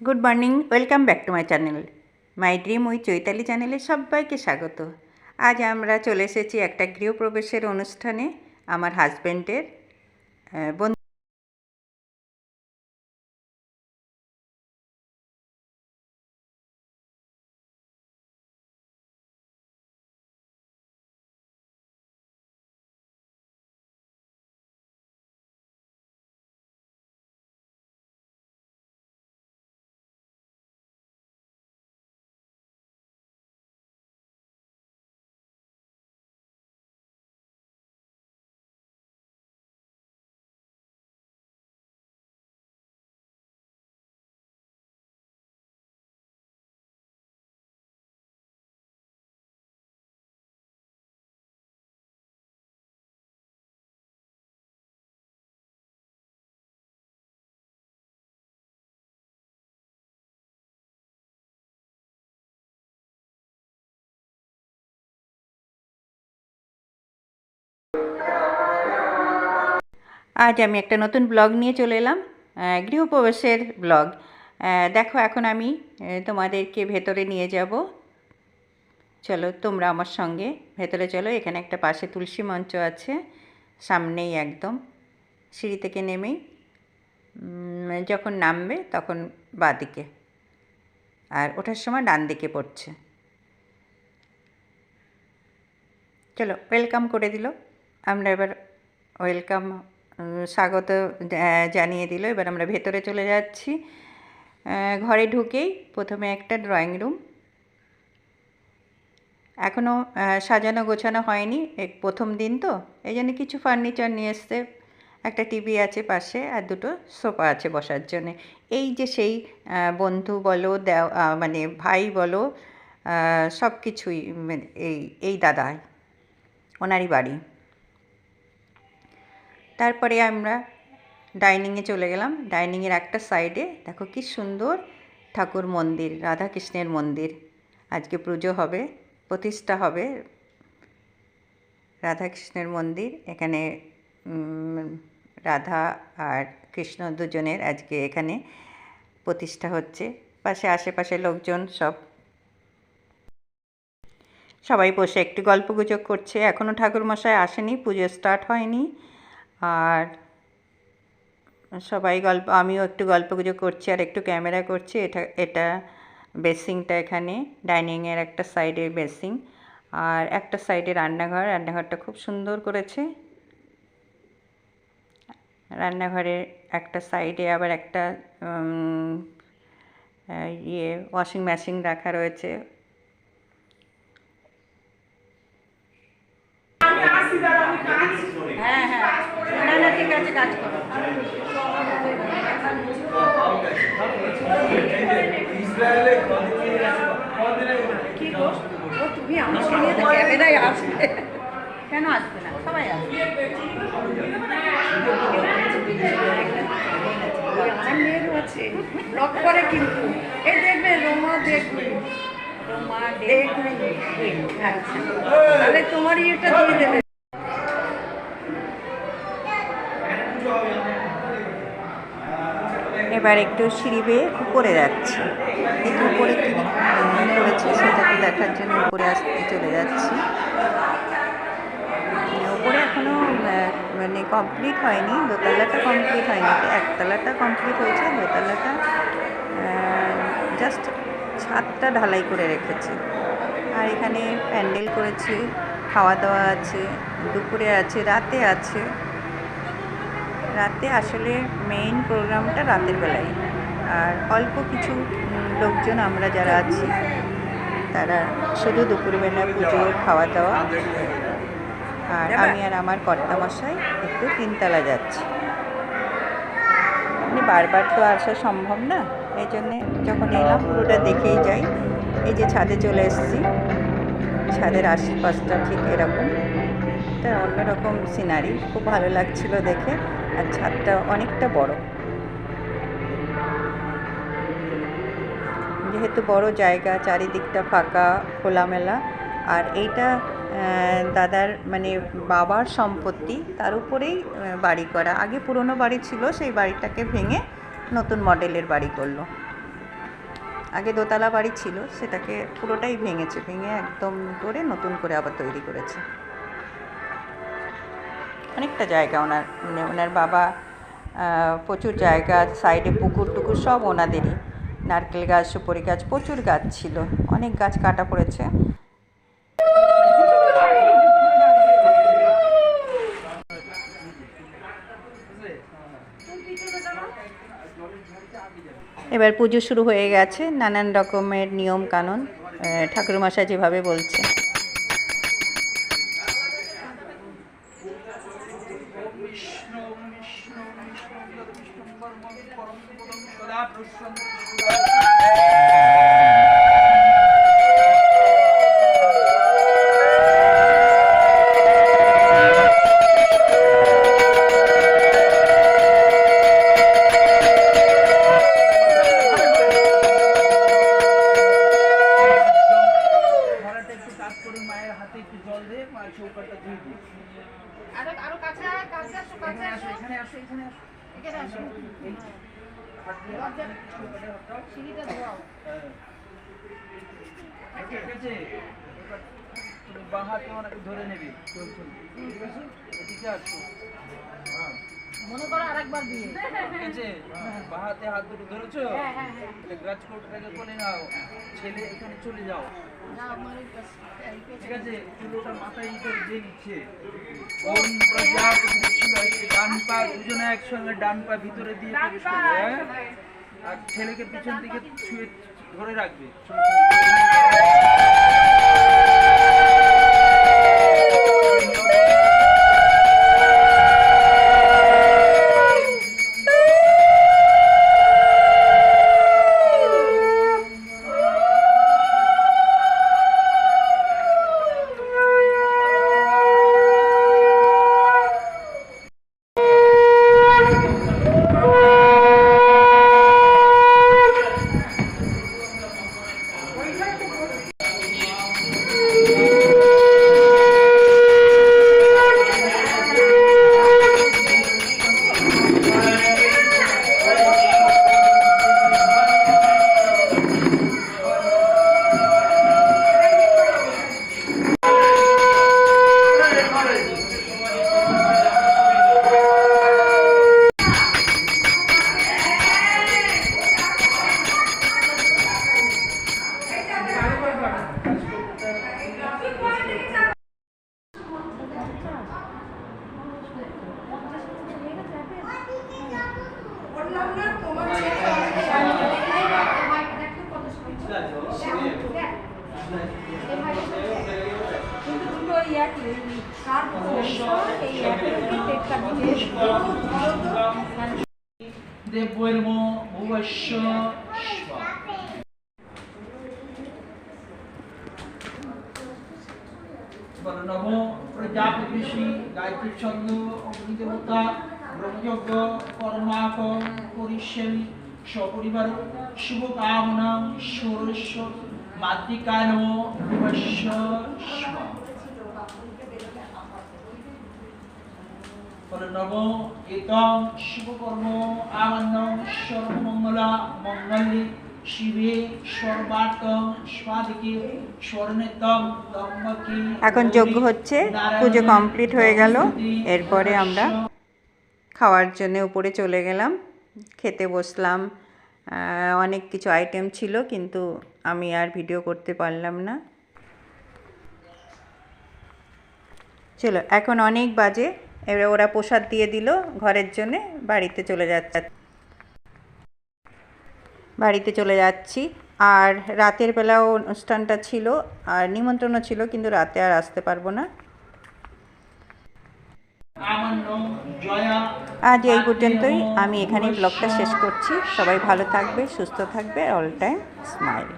Good morning, welcome back to my channel. My dream with Chaitali চ্যানেলে সবাইকে স্বাগত। আজ আমরা চলে এসেছি একটা গৃহপ্রবেশের অনুষ্ঠানে। আমার হাজব্যান্ডের বন্ধু। আজ আমি একটা নতুন ব্লগ নিয়ে চলে এলাম, গৃহপ্রবেশের ব্লগ। দেখো, এখন আমি তোমাদেরকে ভেতরে নিয়ে যাব। চলো তোমরা আমার সঙ্গে ভেতরে চলো। এখানে একটা পাশে তুলসী মঞ্চ আছে, সামনেই একদম সিঁড়ি থেকে নেমেই যখন নামবে তখন বাঁদিকে, আর ওঠার সময় ডান দিকে পড়ছে। চলো, ওয়েলকাম করে দিল। আমরা এবার ওয়েলকাম, স্বাগত জানিয়ে দিল। এবার আমরা ভেতরে চলে যাচ্ছি। ঘরে ঢুকেই প্রথমে একটা ড্রয়িং রুম, এখনও সাজানো গোছানো হয়নি, প্রথম দিন তো এই জন্য কিছু ফার্নিচার নিয়ে এসছে। একটা টিভি আছে পাশে, আর দুটো সোফা আছে বসার জন্যে। এই যে সেই বন্ধু বলো, মানে ভাই বলো, সব কিছুই এই দাদা, ওনারই বাড়ি। তারপরে আমরা ডাইনিংয়ে চলে গেলাম। ডাইনিংয়ের একটা সাইডে দেখো কি সুন্দর ঠাকুর মন্দির, রাধাকৃষ্ণের মন্দির। আজকে পুজো হবে, প্রতিষ্ঠা হবে রাধাকৃষ্ণের মন্দির। এখানে রাধা আর কৃষ্ণ দুজনের আজকে এখানে প্রতিষ্ঠা হচ্ছে। পাশে আশেপাশে লোকজন সবাই বসে একটু গল্পগুজব করছে। এখনও ঠাকুরমশাই আসেনি, পুজো স্টার্ট হয়নি। আর সবাই আমিও একটু গল্পগুজব করছি আর একটু ক্যামেরা করছি। এটা বেসিংটা, এখানে ডাইনিংয়ের একটা সাইডে বেসিং, আর একটা সাইডে রান্নাঘর। রান্নাঘরটা খুব সুন্দর করেছে। রান্নাঘরের একটা সাইডে আবার একটা ওয়াশিং মেশিন রাখা রয়েছে। হ্যাঁ হ্যাঁ, না না, ঠিক আছে, কাজ করো। কি গো, তুমি আমাকে নিয়ে তো ক্যামেরায় আসবে? কেন আসবে না, সবাই আসবে। আমার মেয়েরও আছে, ব্লগ করে কিন্তু। এই দেখবে, রোমা দেখবে, রোমা দেখবে। আচ্ছা, তাহলে তোমার ইয়েটা দিয়ে দেবে। এবার একটু সিঁড়ি বেয়ে উপরে যাচ্ছি। একটু উপরে কী করেছে সেটাকে দেখার জন্য উপরে চলে যাচ্ছি। উপরে এখনও মানে কমপ্লিট হয়নি, দোতলাটা কমপ্লিট হয়নি, একতলাটা কমপ্লিট হয়েছে, দোতলাটা জাস্ট ছাদটা ঢালাই করে রেখেছে। আর এখানে প্যান্ডেল করেছে, খাওয়া দাওয়া আছে, দুপুরে আছে, রাতে আছে। রাতে আসলে মেইন প্রোগ্রামটা রাতের বেলায়। আর অল্প কিছু লোকজন আমরা যারা আছি তারা শুধু দুপুরবেলা পুজো, খাওয়া দাওয়া। আর আমি আর আমার কর্তামশাই একটু তিনতলা যাচ্ছি। মানে বারবার তো আসা সম্ভব না, এই জন্যে যখন এলাম পুরোটা দেখেই যাই। এই যে ছাদে চলে এসেছি, ছাদের আশপাশটা ঠিক এরকম, একটা অন্যরকম সিনারি, খুব ভালো লাগছিল দেখে। আর ছাদটা অনেকটা বড়, যেহেতু বড় জায়গা, চারিদিকটা ফাঁকা খোলামেলা। আর এইটা দাদার মানে বাবার সম্পত্তি, তার উপরেই বাড়ি করা। আগে পুরনো বাড়ি ছিল, সেই বাড়িটাকে ভেঙে নতুন মডেলের বাড়ি করলো। আগে দোতলা বাড়ি ছিল, সেটাকে পুরোটাই ভেঙেছে, ভেঙে একদম করে নতুন করে আবার তৈরি করেছে। অনেকটা জায়গা ওনার, মানে ওনার বাবা প্রচুর জায়গা, সাইডে পুকুর টুকুর সব ওনাদেরই। নারকেল গাছ, সুপারি গাছ, প্রচুর গাছ ছিল, অনেক গাছ কাটা পড়েছে। এবার পুজো শুরু হয়ে গেছে, নানান রকমের নিয়ম কানুন ঠাকুরমশাই যেভাবে বলছে। ধরে নেবে, ঠিক আছে? এদিকে আসো, মনে করো আরেকবার বিয়ে, ঠিক আছে? বাহাতে হাত দুটো ধরেছো, রাজকোটটাকে কোলে নাও, ছেলে এখানে চলে যাও, ঠিক আছে? চুলোটা মাথায় করে দিয়ে নিচ্ছে। ওম প্রজাপতি শিবায়, ডান পা দুজনে একসঙ্গে ডান পা ভিতরে দিয়ে প্রবেশ করবে, হ্যাঁ? আর ছেলেকে পিছন দিকে ছুঁয়ে ধরে রাখবে। দেবৈর্মো ভুবস্য নমো প্রজাপতি ঋষি গায়ত্রী ছন্দ অগ্নিদেবতা ব্রহ্মযজ্ঞ কর্মাক করিষ্যামি সপরিবার শুভকামনা ঈশ্বরেশ্বর মাতৃকায় নমো ভুবস্য নমো এতং শুভকর্ম আমান্নং সর্বমঙ্গলা মঙ্গলে শিবে সর্বার্থং স্বাদিকে স্বর্ণেতং দম্মকে। এখন যজ্ঞ হচ্ছে, পুজো কমপ্লিট হয়ে গেল। এরপরে আমরা খাওয়ার জন্য উপরে চলে গেলাম, খেতে বসলাম। অনেক কিছু আইটেম ছিল, কিন্তু আমি আর ভিডিও করতে পারলাম না। চলো, এখন অনেক বাজে, এবার ওরা প্রসাদ দিয়ে দিল ঘরের জন্যে, বাড়িতে চলে যাচ্ছি। আর রাতের বেলাও অনুষ্ঠানটা ছিল, আর নিমন্ত্রণও ছিল, কিন্তু রাতে আর আসতে পারবো না। আজ এই পর্যন্তই, আমি এখানেই ব্লগটা শেষ করছি। সবাই ভালো থাকবে, সুস্থ থাকবে, অল টাইম স্মাইল।